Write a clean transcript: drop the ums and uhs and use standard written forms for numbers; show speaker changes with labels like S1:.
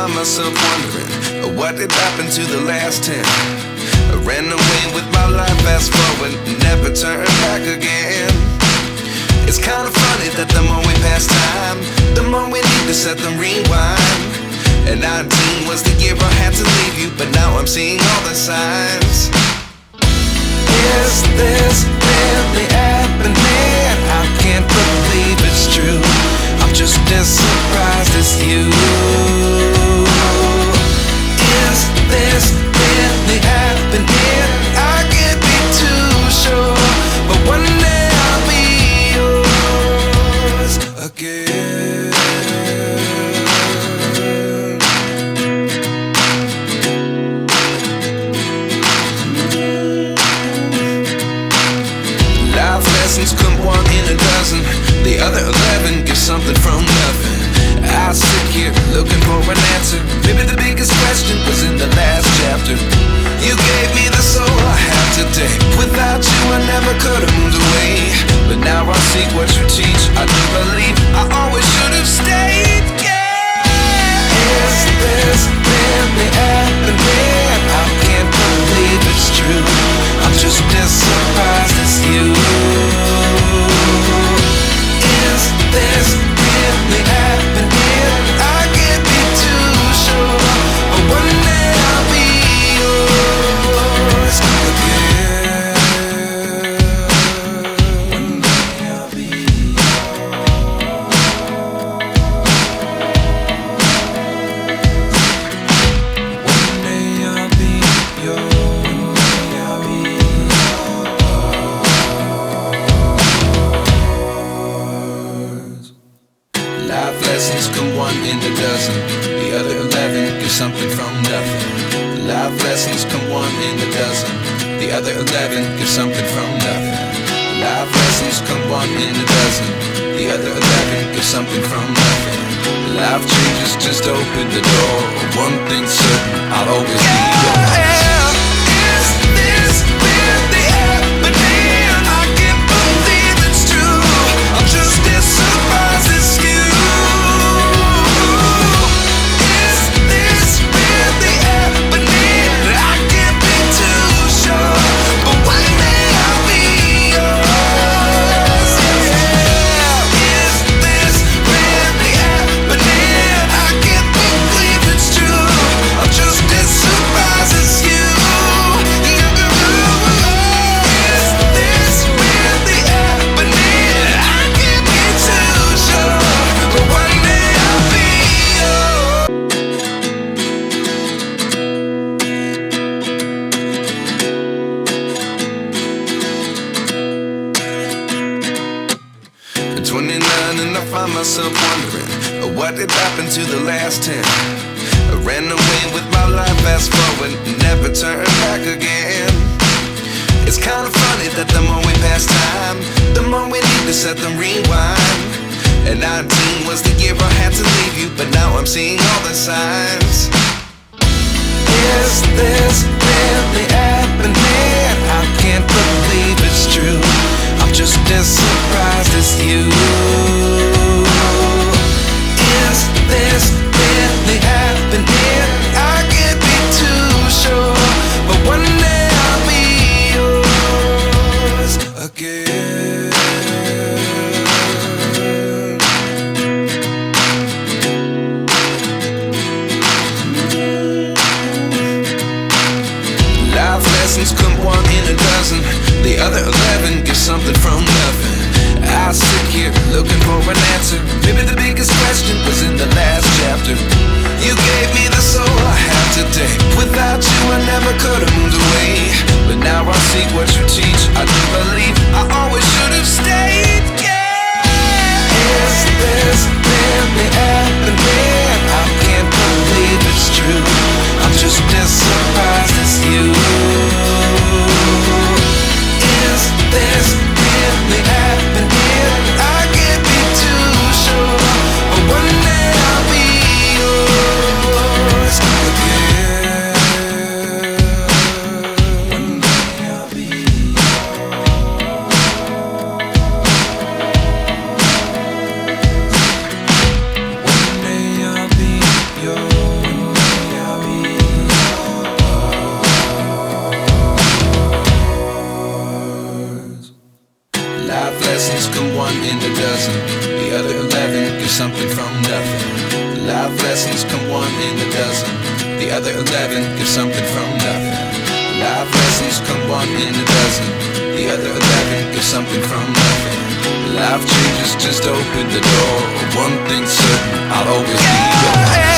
S1: find myself wondering what did happen to the last 10. I ran away with my life, fast forward, never turn back again. It's kind of funny that the more we pass time, the more we need to set them rewind. And 19 was the year I had to leave you, but now I'm seeing all the signs. Is this really happening? I can't believe it's true. I'm just as surprised as you. Is this really happening? I can't be too sure, but one day I'll be yours again. Life lessons come one in a dozen. The other 11 give something from nothing. I sit here looking for an answer. Maybe the biggest question was in the last chapter. You gave me the soul I have today. Without you I never could have moved away. But now I see what you teach. I do believe I always should have stayed. Yeah. Is this really happening? I can't believe it's true. I'm just as surprised as you. Is this really happening? I can't be too sure, but one day I'll be yours again. One day I'll be yours. One day I'll be yours. One day I'll be yours. Life lessons come one in a dozen. The other 11 give something from nothing. Life lessons come one in a dozen. The other 11 give something from nothing. Life lessons come one in a dozen. The other 11 give something from nothing. Life changes, just open the door. One thing's certain, I'll always be yours. Is this really happening? I can't believe it's true. I'm just as surprised as you. And I find myself wondering what did happen to the last 10. I ran away with my life, fast forward, never turn back again. It's kind of funny that the more we pass time, the more we need to set them rewind. And 19 was the year I had to leave you, but now I'm seeing all the signs. Is this really happening? I can't believe it's true. I'm just as surprised as you. Is this really happening? I can't be too sure, but one day I'll be yours again. Life lessons come one in a dozen. The other 11 give something from nothing. I come one in a dozen. The other 11 get something from nothing. Life lessons come one in a dozen. The other 11 get something from nothing. Life lessons come one in a dozen. The other 11 get something from nothing. Life changes just open the door. One thing's certain, I'll always be yours.